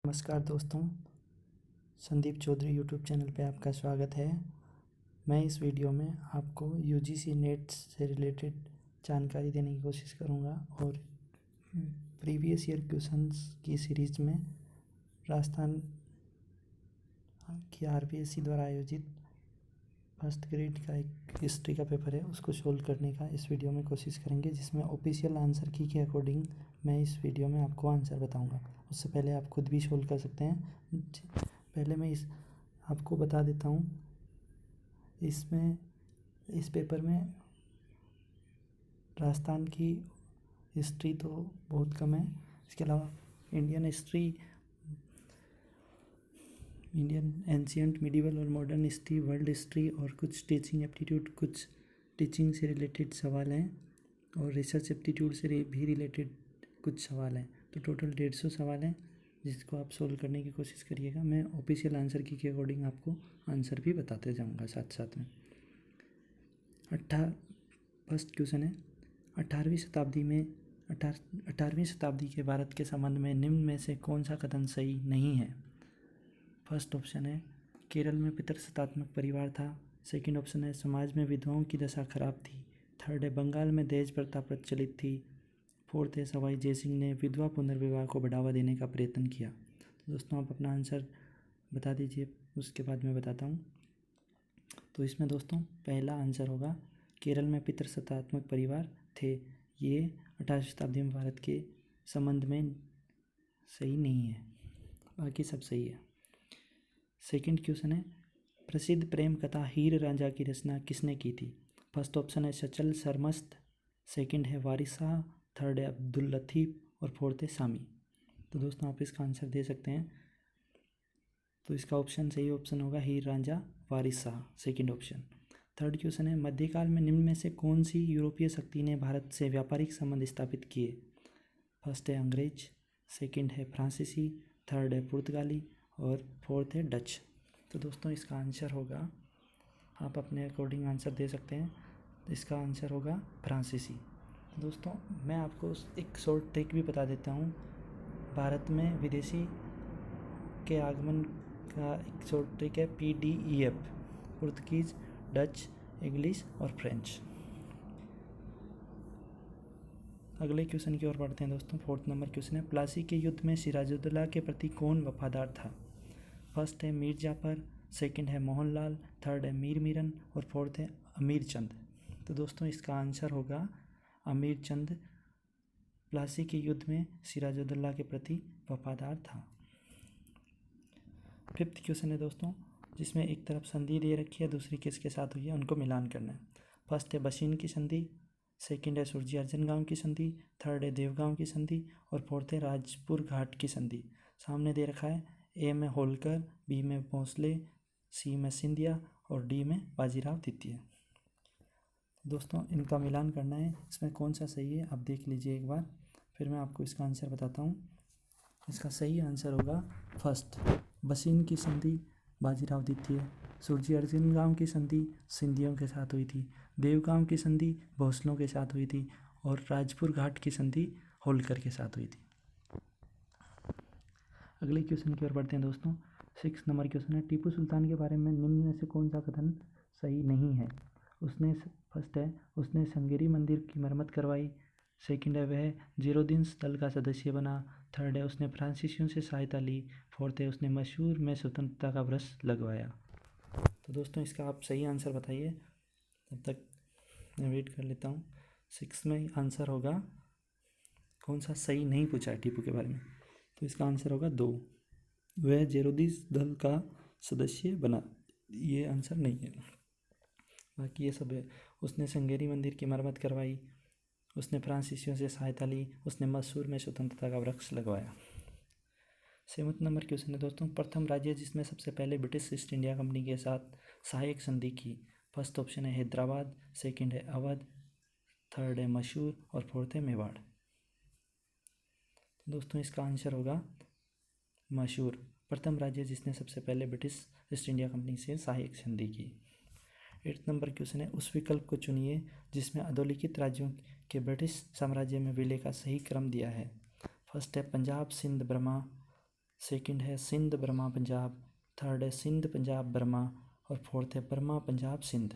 नमस्कार दोस्तों, Sandeep Chaudhary YouTube channel पे आपका स्वागत है। मैं इस वीडियो में आपको यूजीसी नेट से रिलेटेड जानकारी देने की कोशिश करूंगा और प्रीवियस ईयर क्वेश्चंस की सीरीज़ में राजस्थान की आरपीएससी द्वारा आयोजित फर्स्ट ग्रेड का एक हिस्ट्री का पेपर है, उसको सोल्व करने का इस वीडियो में कोशिश करेंगे, जिसमें ऑफिशियल आंसर की के अकॉर्डिंग मैं इस वीडियो में आपको आंसर बताऊंगा। उससे पहले आप खुद भी सोल्व कर सकते हैं। पहले मैं आपको बता देता हूँ, इस पेपर में राजस्थान की हिस्ट्री तो बहुत कम है। इसके अलावा इंडियन एंशियंट, मिडिवल और मॉडर्न हिस्ट्री, वर्ल्ड हिस्ट्री और कुछ टीचिंग एप्टीट्यूड, कुछ टीचिंग से रिलेटेड सवाल हैं और रिसर्च एप्टीट्यूड से भी रिलेटेड कुछ सवाल हैं। तो टोटल 150 सवाल हैं, जिसको आप सोल्व करने की कोशिश करिएगा। मैं ऑफिशियल आंसर की के अकॉर्डिंग आपको आंसर भी बताते जाऊंगा साथ साथ में। फर्स्ट क्वेश्चन है, 18वीं शताब्दी के भारत के संबंध में निम्न में से कौन सा कथन सही नहीं है। फर्स्ट ऑप्शन है केरल में पितृसत्तात्मक परिवार था। सेकंड ऑप्शन है समाज में विधवाओं की दशा खराब थी। थर्ड है बंगाल में दहेज प्रथा प्रचलित थी। फोर्थ है सवाई जयसिंह ने विधवा पुनर्विवाह को बढ़ावा देने का प्रयत्न किया। तो दोस्तों आप अपना आंसर बता दीजिए, उसके बाद मैं बताता हूँ। तो इसमें दोस्तों पहला आंसर होगा केरल में पितृसत्तात्मक परिवार थे। ये 18वीं शताब्दी में भारत के संबंध में सही नहीं है, बाकी सब सही है। सेकंड क्वेश्चन है प्रसिद्ध प्रेम कथा हीर रांझा की रचना किसने की थी। फर्स्ट ऑप्शन है सचल सरमस्त, सेकंड है वारिस शाह, थर्ड है अब्दुल लतीफ़ और फोर्थ है सामी। तो दोस्तों आप इसका आंसर दे सकते हैं। तो इसका ऑप्शन सही ऑप्शन होगा Heer Ranjha Waris Shah, second option. Third question है मध्यकाल में निम्न में से कौन सी यूरोपीय शक्ति ने भारत से व्यापारिक संबंध स्थापित किए। फर्स्ट है अंग्रेज, सेकंड है फ्रांसीसी, थर्ड है पुर्तगाली और फोर्थ है डच। तो दोस्तों इसका आंसर होगा, आप अपने अकॉर्डिंग आंसर दे सकते हैं। तो इसका आंसर होगा फ्रांसीसी। दोस्तों मैं आपको एक शॉर्ट ट्रिक भी बता देता हूँ। भारत में विदेशी के आगमन का एक शॉर्ट ट्रिक है PDEF, पुर्तगीज, डच, इंग्लिश और फ्रेंच। अगले क्वेश्चन की ओर बढ़ते हैं दोस्तों। फोर्थ नंबर क्वेश्चन है प्लासी के युद्ध में सिराजुद्दौला के प्रति कौन वफादार था। फर्स्ट है मीर जाफर, सेकंड है मोहनलाल, थर्ड है मीर मीरन और फोर्थ है अमीर चंद। तो दोस्तों इसका आंसर होगा अमीर चंद प्लासी के युद्ध में सिराजुद्दौला के प्रति वफादार था। फिफ्थ क्वेश्चन है दोस्तों, जिसमें एक तरफ संधि दे रखी है, दूसरी किसके साथ हुई है, उनको मिलान करना है। फर्स्ट है बशीन की संधि, सेकंड है सुरजी अर्जन गांव की संधि, थर्ड है देवगांव की संधि और फोर्थ है राजपुर घाट की संधि। सामने दे रखा है ए में होलकर, बी में भोंसले, सी में सिंधिया और डी में बाजीराव द्वितीय। दोस्तों इनका मिलान करना है, इसमें कौन सा सही है आप देख लीजिए एक बार, फिर मैं आपको इसका आंसर बताता हूँ। इसका सही आंसर होगा फर्स्ट, बसीन की संधि बाजीराव द्वितीय, सुरजी अर्जुन गांव की संधि सिंधियों के साथ हुई थी, देवगांव की संधि भोसलों के साथ हुई थी और राजपुर घाट की संधि होलकर के साथ हुई थी। अगले क्वेश्चन की ओर बढ़ते हैं दोस्तों। 6 नंबर क्वेश्चन है टीपू सुल्तान के बारे में निम्न में से कौन सा कथन सही नहीं है। फर्स्ट है उसने संगेरी मंदिर की मरम्मत करवाई, सेकंड है वह जीरोदिन्स दल का सदस्य बना, थर्ड है उसने फ्रांसीसियों से सहायता ली, फोर्थ है उसने मैसूर में स्वतंत्रता का वृक्ष लगवाया। तो दोस्तों इसका आप सही आंसर बताइए, तब तक मैं वेट कर लेता हूँ। 6 में आंसर होगा, कौन सा सही नहीं पूछा है टीपू के बारे में, तो इसका आंसर होगा 2, वह जीरोदिन्स दल का सदस्य बना। ये आंसर नहीं है, बाकी ये सब है। उसने संगेरी मंदिर की मरम्मत करवाई, उसने फ्रांसीसियों से सहायता ली, उसने मैसूर में स्वतंत्रता का वृक्ष लगवाया। 7 नंबर क्वेश्चन है दोस्तों, प्रथम राज्य जिसमें सबसे पहले ब्रिटिश ईस्ट इंडिया कंपनी के साथ सहायक संधि की। फर्स्ट ऑप्शन है हैदराबाद, सेकंड है अवध, थर्ड है मैसूर और फोर्थ है मेवाड़। दोस्तों इसका आंसर होगा मैसूर, प्रथम राज्य जिसने सबसे पहले ब्रिटिश ईस्ट इंडिया कंपनी से सहायक संधि की। 8 नंबर क्वेश्चन है उस विकल्प को चुनिए जिसमें अधोलिखित राज्यों के ब्रिटिश साम्राज्य में विलय का सही क्रम दिया है। फर्स्ट है पंजाब, सिंध, बर्मा, सेकंड है सिंध बर्मा पंजाब, थर्ड है सिंध पंजाब बर्मा और फोर्थ है बर्मा पंजाब सिंध।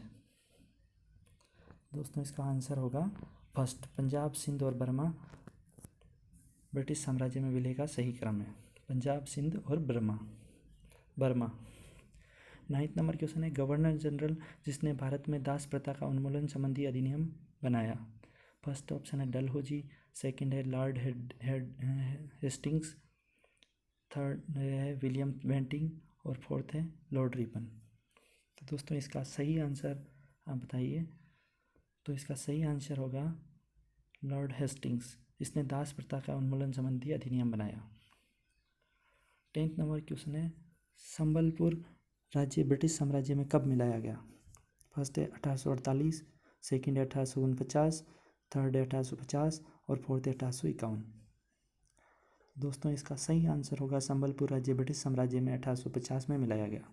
दोस्तों इसका आंसर होगा फर्स्ट, पंजाब सिंध और बर्मा ब्रिटिश साम्राज्य में विलय का सही क्रम है, पंजाब सिंध और बर्मा। 9th नंबर क्वेश्चन है गवर्नर जनरल जिसने भारत में दास प्रथा का उन्मूलन संबंधी अधिनियम बनाया। फर्स्ट ऑप्शन है डलहौजी, सेकंड है लॉर्ड हेस्टिंग्स, थर्ड है विलियम बेंटिंग और फोर्थ है लॉर्ड रिपन। तो दोस्तों इसका सही आंसर आप बताइए। तो इसका सही आंसर होगा लॉर्ड हेस्टिंग्स, इसने दास प्रथा का उन्मूलन संबंधी अधिनियम बनाया। 10th नंबर क्वेश्चन है संबलपुर राज्य ब्रिटिश साम्राज्य में कब मिलाया गया। फर्स्ट है 1848, सेकंड है 1849, थर्ड है 1850 और फोर्थ है 1851। दोस्तों इसका सही आंसर होगा संबलपुर राज्य ब्रिटिश साम्राज्य में 1850 में मिलाया गया।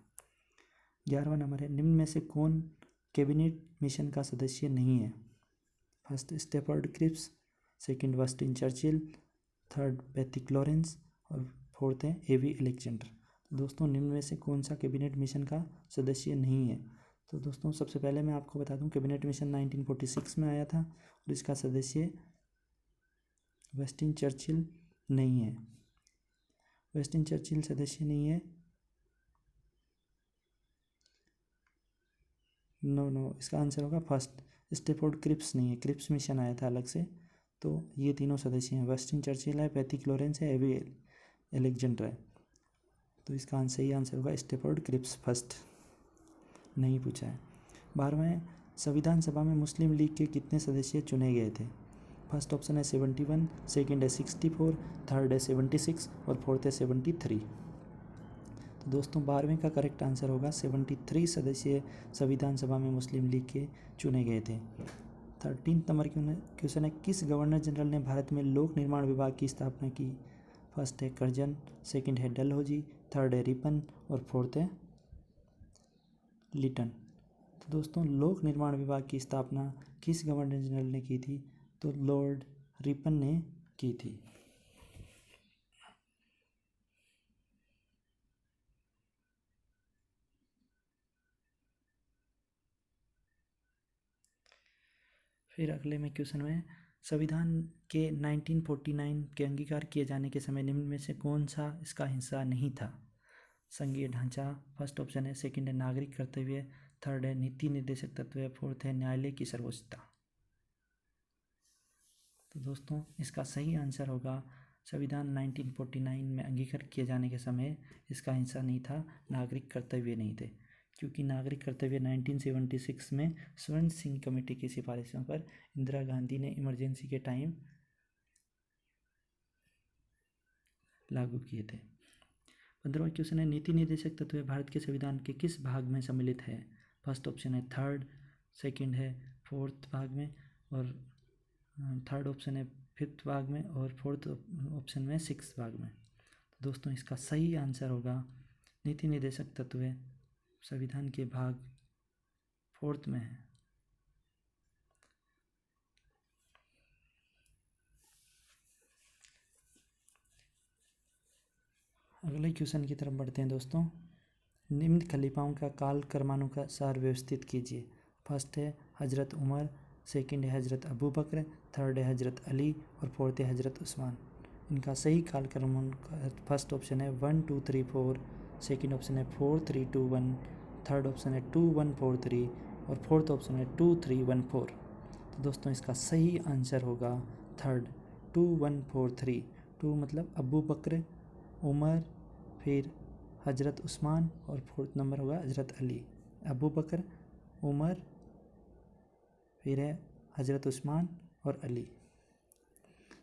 11वां नंबर है निम्न में से कौन कैबिनेट मिशन का सदस्य नहीं है। First Stafford Cripps, second Winston Churchill, third Pethick Lawrence और फोर्थ है एवी अलेक्जेंडर। दोस्तों निम्न में से कौन सा कैबिनेट मिशन का सदस्य नहीं है। तो दोस्तों सबसे पहले मैं आपको बता दूं कैबिनेट मिशन 1946 में आया था और इसका सदस्य वेस्टिन चर्चिल नहीं है। वेस्टिन चर्चिल सदस्य नहीं है। नो इसका आंसर होगा फर्स्ट, स्टेफोर्ड क्रिप्स नहीं है, क्रिप्स मिशन आया था अलग से। तो ये तीनों सदस्य हैं, वेस्टिन चर्चिल है, पैथिक लॉरेंस है, एवी अलेक्जेंडर है। तो इसका सही आंसर होगा स्टेफोर्ड क्रिप्स फर्स्ट, नहीं पूछा है। 12वें संविधान सभा में मुस्लिम लीग के कितने सदस्य चुने गए थे। फर्स्ट ऑप्शन है 71, सेकंड है 64, थर्ड है 76 और फोर्थ है 73। तो दोस्तों 12वें का करेक्ट आंसर होगा 73 सदस्य संविधान सभा में मुस्लिम लीग के चुने गए थे। 13th नंबर क्वेश्चन है किस गवर्नर जनरल ने भारत में लोक निर्माण विभाग की स्थापना की। फर्स्ट है कर्जन, सेकंड है डलहौजी, थर्ड है रिपन और फोर्थ है लिटन। तो दोस्तों लोक निर्माण विभाग की स्थापना किस गवर्नर जनरल ने की थी। तो लॉर्ड रिपन ने की थी। फिर अगले में क्वेश्चन में संविधान के 1949 के अंगीकार किए जाने के समय निम्न में से कौन सा इसका हिस्सा नहीं था। संघीय ढांचा, फर्स्ट ऑप्शन है, सेकंड है नागरिक कर्तव्य, थर्ड है नीति निर्देशक तत्व, फोर्थ है न्यायालय की सर्वोच्चता। तो दोस्तों इसका सही आंसर होगा संविधान 1949 में अंगीकार किए जाने के समय इसका हिस्सा नहीं था, नागरिक कर्तव्य नहीं थे, क्योंकि नागरिक कर्तव्य 1976 में स्वर्ण सिंह कमेटी की सिफारिशों पर इंदिरा गांधी ने इमरजेंसी के टाइम लागू किए थे। 15वां क्वेश्चन है नीति निर्देशक तत्व भारत के संविधान के किस भाग में सम्मिलित है। फर्स्ट ऑप्शन है थर्ड, सेकंड है फोर्थ भाग में और थर्ड ऑप्शन है फिफ्थ भाग में और फोर्थ ऑप्शन में सिक्स्थ भाग में। तो दोस्तों इसका सही आंसर होगा नीति निर्देशक तत्व संविधान के भाग फोर्थ में है। अगले क्वेश्चन की तरफ बढ़ते हैं दोस्तों। निम्न खलीफाओं का काल क्रमानुसार व्यवस्थित कीजिए। फर्स्ट है हजरत उमर, सेकंड है हजरत अबू बकर, थर्ड है हजरत अली और फोर्थ है हजरत उस्मान। इनका सही काल क्रम फर्स्ट ऑप्शन है 1 2 3 4, सेकंड ऑप्शन है 4 3 2 1, थर्ड ऑप्शन है 2 1 4 3 और फोर्थ ऑप्शन है 2 3 1 4। तो दोस्तों इसका सही आंसर होगा थर्ड 2 1 4 3। 2 मतलब अबू बकर, उमर, फिर हजरत उस्मान और फोर्थ नंबर होगा हजरत अली। अबू बकर, उमर, फिर है हजरत उस्मान और अली।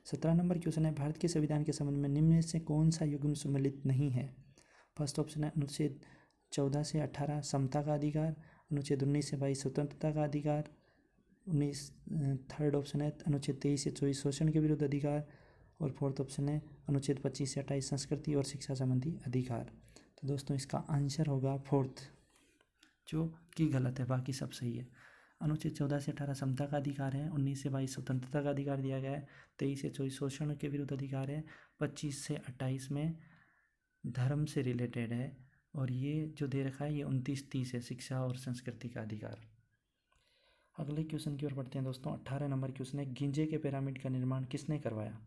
17 नंबर क्वेश्चन है भारत के संविधान के संबंध में निम्न में से कौन सा युग्म सम्मिलित नहीं है। फर्स्ट ऑप्शन है अनुच्छेद 14 से 18 समता का अधिकार, अनुच्छेद 19 से 22 स्वतंत्रता का अधिकार, 19 थर्ड ऑप्शन है अनुच्छेद 23 से 24 शोषण के विरुद्ध अधिकार और फोर्थ ऑप्शन है अनुच्छेद 25 से 28 संस्कृति और शिक्षा संबंधी अधिकार। तो दोस्तों इसका आंसर होगा फोर्थ, जो कि गलत है, बाकी सब सही है। अनुच्छेद 14 से 18 समता का अधिकार है, 19 से 22 स्वतंत्रता का अधिकार दिया गया है, 23 से 24 शोषण के विरुद्ध अधिकार है, 25 से 28 में धर्म से रिलेटेड है और ये जो दे रखा है ये 29-30 है, शिक्षा और संस्कृति का अधिकार। अगले क्वेश्चन की ओर बढ़ते हैं दोस्तों। 18 नंबर क्वेश्चन है, गिंजे के पिरामिड का निर्माण किसने करवाया?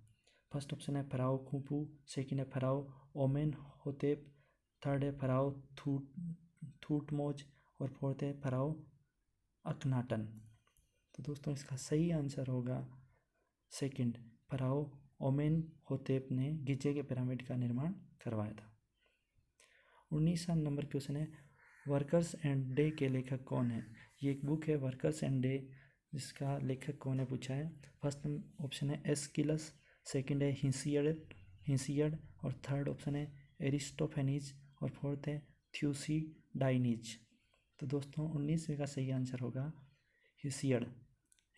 फर्स्ट ऑप्शन है फराओ खुफू, सेकंड है फराओ ओमेन होतेप, थर्ड है फराओ थूटमोज और फोर्थ है फराओ अखनाटन। तो दोस्तों इसका सही आंसर होगा सेकंड, फराओ ओमेन होतेप ने गिज़े के पिरामिड का निर्माण करवाया था। 19वां नंबर क्वेश्चन है, वर्कर्स एंड डे के लेखक कौन है? ये एक बुक है वर्कर्स एंड डे, जिसका लेखक कौन है पूछा है। फर्स्ट ऑप्शन है एस्किलस, सेकंड है हिसियड और थर्ड ऑप्शन है एरिस्टोफेनीज और फोर्थ है थ्यूसिडाइनिज। तो दोस्तों 19वें का सही आंसर होगा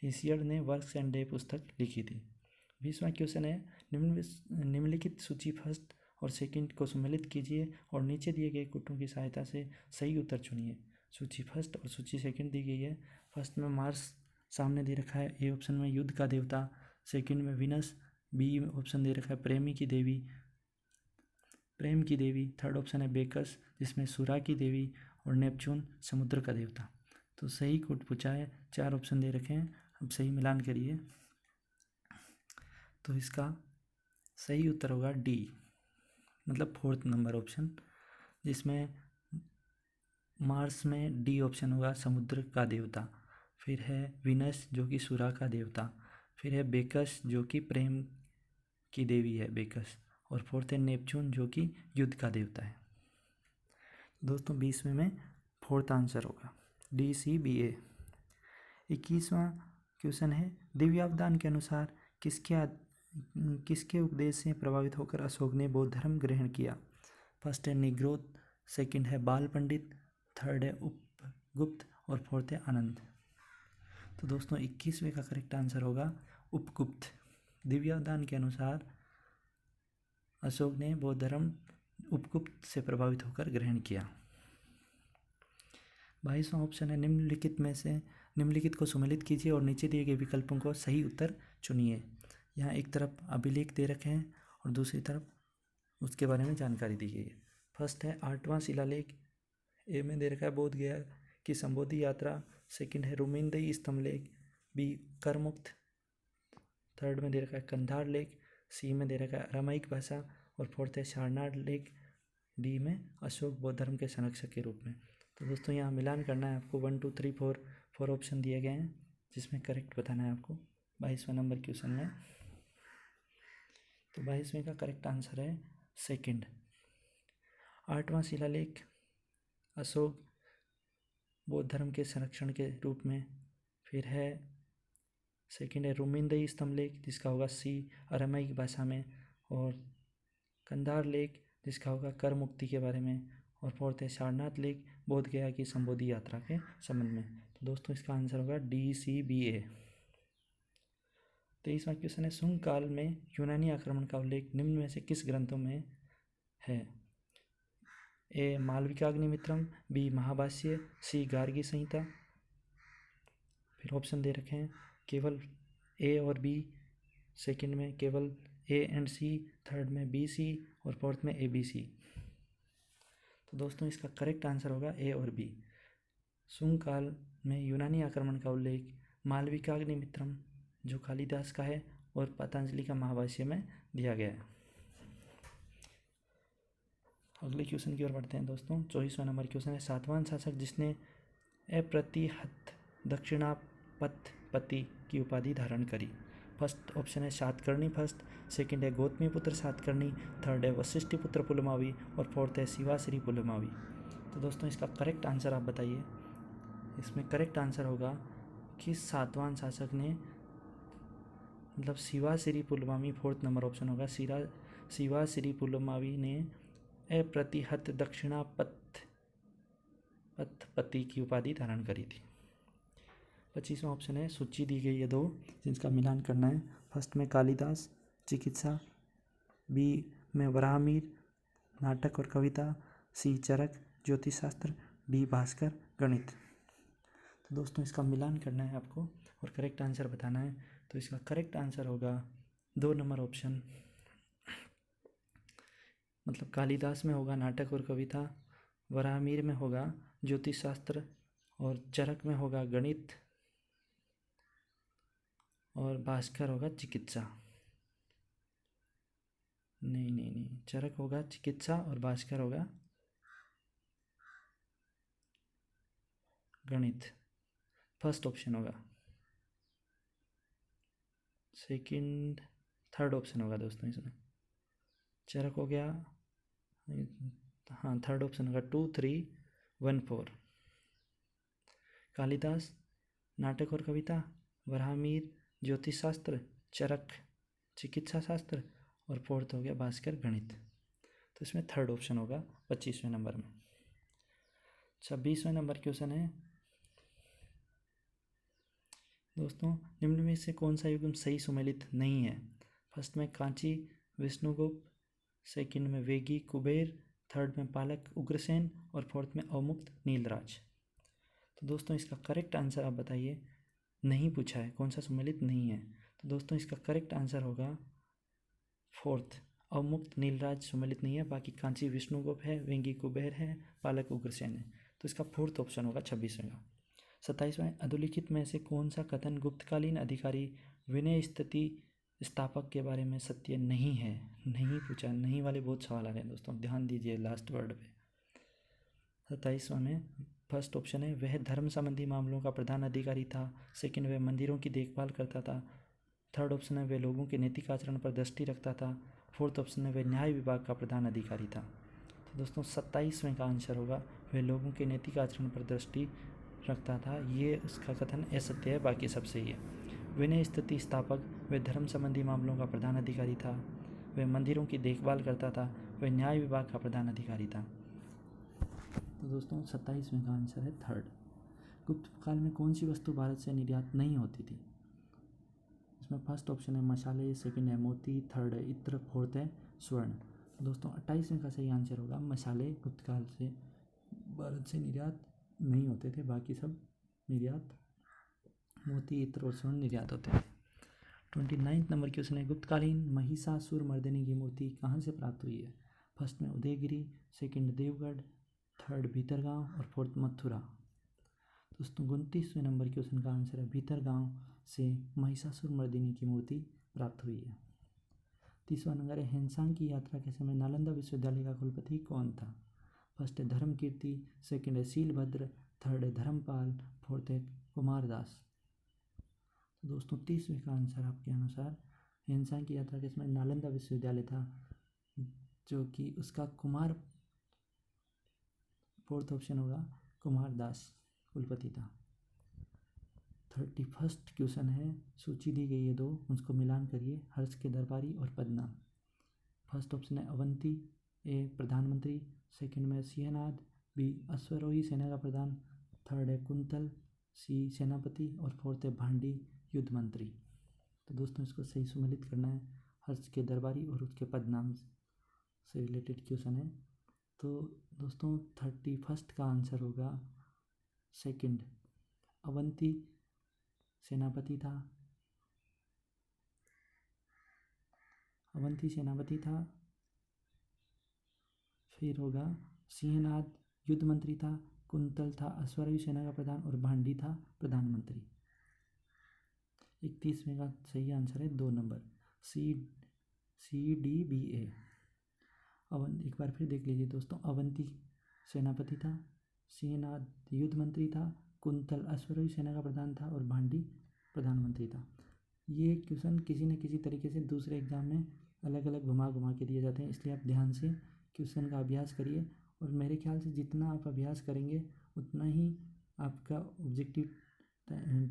हिसियड ने वर्क्स एंड डे पुस्तक लिखी थी। 20वां क्वेश्चन है, निम्नलिखित सूची फर्स्ट और सेकंड को सम्मिलित कीजिए और नीचे दिए गए गुटों की सहायता से सही उत्तर चुनिए। सूची फर्स्ट और सूची सेकंड दी गई है। फर्स्ट में मार्स सामने दे रखा है, ए ऑप्शन में युद्ध का देवता, सेकंड में विनस, बी ऑप्शन दे रखा है प्रेम की देवी, थर्ड ऑप्शन है बेकस जिसमें सुरा की देवी और नेपच्यून समुद्र का देवता। तो सही कोड पूछा है, 4 ऑप्शन दे रखे हैं, अब सही मिलान करिए। तो इसका सही उत्तर होगा डी, मतलब 4th नंबर ऑप्शन, जिसमें मार्स में डी ऑप्शन होगा समुद्र का देवता, फिर है विनस जो कि सुरा का देवता, फिर है बेकस जो कि प्रेम की देवी है बेकस, और फोर्थ है नेपच्यून जो कि युद्ध का देवता है। दोस्तों 20वें में 4th आंसर होगा DCBA। 21वां क्वेश्चन है, दिव्यावदान के अनुसार किसके उपदेश से प्रभावित होकर अशोक ने बौद्ध धर्म ग्रहण किया? फर्स्ट है निग्रोध, सेकंड है बाल पंडित, थर्ड है उपगुप्त और फोर्थ है आनंद। तो दोस्तों 21वें का करेक्ट आंसर होगा उपगुप्त। दिव्यावदान के अनुसार अशोक ने बौद्ध धर्म उपगुप्त से प्रभावित होकर ग्रहण किया। 22वां ऑप्शन है, निम्नलिखित को सम्मिलित कीजिए और नीचे दिए गए विकल्पों को सही उत्तर चुनिए। यहाँ एक तरफ अभिलेख दे रखे हैं और दूसरी तरफ उसके बारे में जानकारी दी गई है। फर्स्ट है 8वां शिलालेख, ए में दे रखा है बोध गया की संबोधि यात्रा, सेकंड है रुमिंदई स्तंभलेख, बी करमुक्त, थर्ड में दे रखा है कंधार लेख, सी में दे रखा है अरामाइक भाषा और फोर्थ है सारनाथ लेख, डी में अशोक बौद्ध धर्म के संरक्षक के रूप में। तो दोस्तों यहाँ मिलान करना है आपको, 1 2 3 4 ऑप्शन दिए गए हैं जिसमें करेक्ट बताना है आपको 22वां नंबर क्वेश्चन में। तो 22वें का करेक्ट आंसर है सेकंड, 8वां शिलालेख अशोक बौद्ध धर्म के संरक्षण के रूप में, फिर है सेकंड है रुमिंदई स्तंभलेख जिसका होगा सी अरामाइक भाषा में, और कंधार लेख जिसका होगा कर मुक्ति के बारे में, और फोर्थ है सारनाथ लेख बोध गया की संबोधि यात्रा के संबंध में। तो दोस्तों इसका आंसर होगा DCBA। 23वां क्वेश्चन है, शुंग काल में यूनानी आक्रमण का उल्लेख निम्न में से किस ग्रंथों में है? ए मालविकाग्निमित्रम, बी महाभाष्य, सी गार्गी संहिता। फिर ऑप्शन दे रखे हैं केवल ए और बी, सेकंड में केवल ए एंड सी, थर्ड में BC और फोर्थ में ABC। तो दोस्तों इसका करेक्ट आंसर होगा ए और बी। शुंग काल में यूनानी आक्रमण का उल्लेख मालविकाग्निमित्रम जो कालिदास का है और पतंजलि का महाभाष्य में दिया गया है। अगले क्वेश्चन की ओर बढ़ते हैं दोस्तों। 24वां नंबर क्वेश्चन है, सातवां शासक जिसने अप्रतिहत दक्षिणापथपति की उपाधि धारण करी? फर्स्ट ऑप्शन है सातकर्णी फर्स्ट, सेकंड है गौतमी पुत्र सातकर्णी, थर्ड है वशिष्ठ पुत्र पुलमावी और फोर्थ है शिवाश्री पुलमावी। तो दोस्तों इसका करेक्ट आंसर आप बताइए। इसमें करेक्ट आंसर होगा कि सातवां शासक ने, मतलब शिवाश्री पुलमावी, 4th नंबर ऑप्शन होगा शिवाश्री पुलमावी ने अप्रतिहत दक्षिणापथपति की उपाधि धारण करी थी। 25वां ऑप्शन है, सूची दी गई है 2 जिनका मिलान करना है। फर्स्ट में कालिदास चिकित्सा, बी में वराहमिहिर नाटक और कविता, सी चरक ज्योतिष शास्त्र, डी भास्कर गणित। तो दोस्तों इसका मिलान करना है आपको और करेक्ट आंसर बताना है। तो इसका करेक्ट आंसर होगा 2 नंबर ऑप्शन मतलब कालिदास में होगा नाटक और कविता, वराहमिहिर में होगा ज्योतिष शास्त्र, और चरक में होगा गणित, और भास्कर होगा चिकित्सा। नहीं, चरक होगा चिकित्सा और भास्कर होगा गणित। फर्स्ट ऑप्शन होगा, सेकंड थर्ड ऑप्शन होगा दोस्तों इसमें। चरक हो गया, हाँ थर्ड ऑप्शन होगा 2, 3, 1, 4। कालिदास नाटक और कविता, वराहमिहिर ज्योतिष शास्त्र, चरक चिकित्सा शास्त्र, और फोर्थ हो गया भास्कर गणित। तो इसमें थर्ड ऑप्शन होगा 25वें नंबर में। 26वें नंबर क्वेश्चन है दोस्तों, निम्न में से कौन सा युग्म सही सुमेलित नहीं है? फर्स्ट में कांची विष्णुगुप्त, सेकंड में वेगी कुबेर, थर्ड में पालक उग्रसेन, और फोर्थ में अवमुक्त नीलराज। तो दोस्तों इसका करेक्ट आंसर आप बताइए। नहीं पूछा है, कौन सा सुमेलित नहीं है। तो दोस्तों इसका करेक्ट आंसर होगा फोर्थ, अवमुक्त नीलराज सुमेलित नहीं है। बाकी कांची विष्णुगुप्त है, वेंगी कुबेर है, पालक उग्रसेन है। तो इसका फोर्थ ऑप्शन होगा 26वें का। 27वां, अधोलिखित में से कौन सा कथन गुप्तकालीन अधिकारी विनय स्थिति स्थापक के बारे में सत्य नहीं है? नहीं पूछा, नहीं वाले बहुत सवाल आ रहे हैं दोस्तों, ध्यान दीजिए लास्ट वर्ड पे। 27वां में फर्स्ट ऑप्शन है वह धर्म संबंधी मामलों का प्रधान अधिकारी था। सेकंड, वह मंदिरों की देखभाल करता था। थर्ड ऑप्शन है वह लोगों के नैतिक आचरण पर दृष्टि रखता था। फोर्थ ऑप्शन है वह न्याय विभाग का प्रधान अधिकारी था। तो दोस्तों 27वें का आंसर होगा वह लोगों के नैतिक आचरण पर दृष्टि रखता था। ये उसका कथन असत्य है, बाकी सब सही है। विनय स्थिति स्थापक, वह धर्म संबंधी मामलों का प्रधान अधिकारी था। वह मंदिरों की देखभाल करता था। वह न्याय विभाग का प्रधान अधिकारी था। तो दोस्तों 27वें का आंसर है थर्ड। गुप्त काल में कौन सी वस्तु भारत से निर्यात नहीं होती थी? इसमें फर्स्ट ऑप्शन है मसाले, सेकंड है मोती, थर्ड है इत्र, फोर्थ है स्वर्ण। तो दोस्तों 28वें का सही आंसर होगा मसाले गुप्त काल से भारत से निर्यात नहीं होते थे, बाकी सब निर्यात मोती, इत्र और स्वर्ण निर्यात होते थे। 29 नंबर क्वेश्चन है गुप्तकालीन महिषासुर मर्दिनी की मूर्ति कहाँ से प्राप्त हुई है? फर्स्ट में उदयगिरी, सेकंड देवगढ़, थर्ड भीतरगांव, और फोर्थ मथुरा। दोस्तों 29वें नंबर क्वेश्चन का आंसर है भीतरगांव से महिषासुर मर्दिनी की मूर्ति प्राप्त हुई है। 30वां नंबर है हेनसांग की यात्रा के समय नालंदा विश्वविद्यालय का कुलपति कौन था? फर्स्ट है धर्मकीर्ति, सेकंड है शीलभद्र, थर्ड है धर्मपाल, फोर्थ है कुमारदास। तो दोस्तों 30वें का आंसर आपके अनुसार हेनसांग की यात्रा के समय नालंदा विश्वविद्यालय था, जो कि उसका कुमार, फोर्थ ऑप्शन होगा कुमारदास कुलपति था। 31 क्वेश्चन है, सूची दी गई है दो, उसको मिलान करिए। हर्ष के दरबारी और पद्मनाभ। फर्स्ट ऑप्शन है अवंती, ए प्रधानमंत्री, सेकंड में सिंहनाद, बी अश्वरोही सेना का प्रधान, थर्ड है कुंतल, सी सेनापति, और फोर्थ है भांडी युद्ध मंत्री। तो दोस्तों इसको सही सुमेलित करना है। हर्ष के दरबारी और उसके पदनाम से रिलेटेड क्वेश्चन है। तो दोस्तों 31 का आंसर होगा सेकंड, अवंती सेनापति था। अवंती सेनापति था। फिर होगा सिंहनाद युद्ध मंत्री था, कुंतल था अश्वरोही सेना का प्रधान, और भांडी था प्रधानमंत्री। 31वें का सही आंसर है 2 नंबर, CDBA। एक बार फिर देख लीजिए दोस्तों, अवंती सेनापति था, सिंहनाद युद्ध मंत्री था, कुंतल अश्वरोही सेना का प्रधान था, और भांडी प्रधानमंत्री था। ये क्वेश्चन किसी न किसी तरीके से दूसरे एग्जाम में अलग अलग घुमा घुमा के दिए जाते हैं, इसलिए आप ध्यान से क्वेश्चन का अभ्यास करिए। और मेरे ख्याल से जितना आप अभ्यास करेंगे उतना ही आपका ऑब्जेक्टिव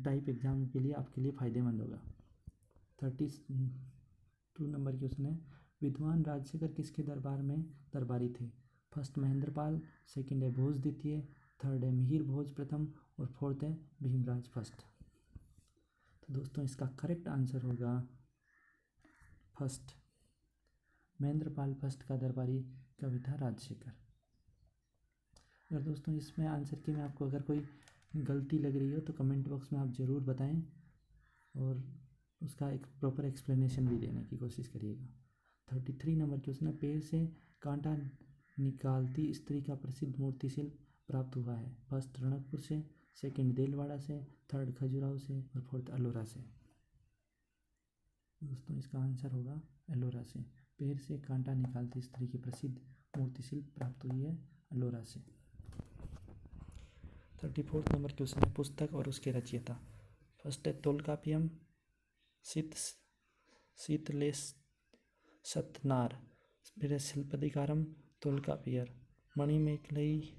टाइप एग्ज़ाम के लिए आपके लिए फ़ायदेमंद होगा। 32 नंबर क्वेश्चन है विद्वान राजशेखर किसके दरबार में दरबारी थे? फर्स्ट महेंद्रपाल, सेकंड है भोज द्वितीय, थर्ड है मिहिर भोज प्रथम, और फोर्थ है भीमराज फर्स्ट। तो दोस्तों इसका करेक्ट आंसर होगा फर्स्ट, महेंद्रपाल फर्स्ट का दरबारी कवि था राजशेखर। अगर दोस्तों इसमें आंसर की में आपको अगर कोई गलती लग रही हो तो कमेंट बॉक्स में आप ज़रूर बताएं, और उसका एक प्रॉपर एक्सप्लेनेशन भी देने की कोशिश करिएगा। 33 नंबर क्वेश्चन है पेड़ से कांटा निकालती स्त्री का प्रसिद्ध मूर्ति शिल्प प्राप्त हुआ है? फर्स्ट रणकपुर से, सेकंड देलवाड़ा से, थर्ड खजुराहो से और फोर्थ एलोरा से। दोस्तों इसका आंसर होगा एलोरा से। पेड़ से कांटा निकालती स्त्री की प्रसिद्ध मूर्ति शिल्प प्राप्त हुई है एलोरा से। 34 नंबर क्वेश्चन है, पुस्तक और उसके रचयिता। फर्स्ट है तोलकाप्पियम, शीतलेश सतनार, फिर है शिल्पाधिकारम, तोलकाप्पियर, मणिमेखलई,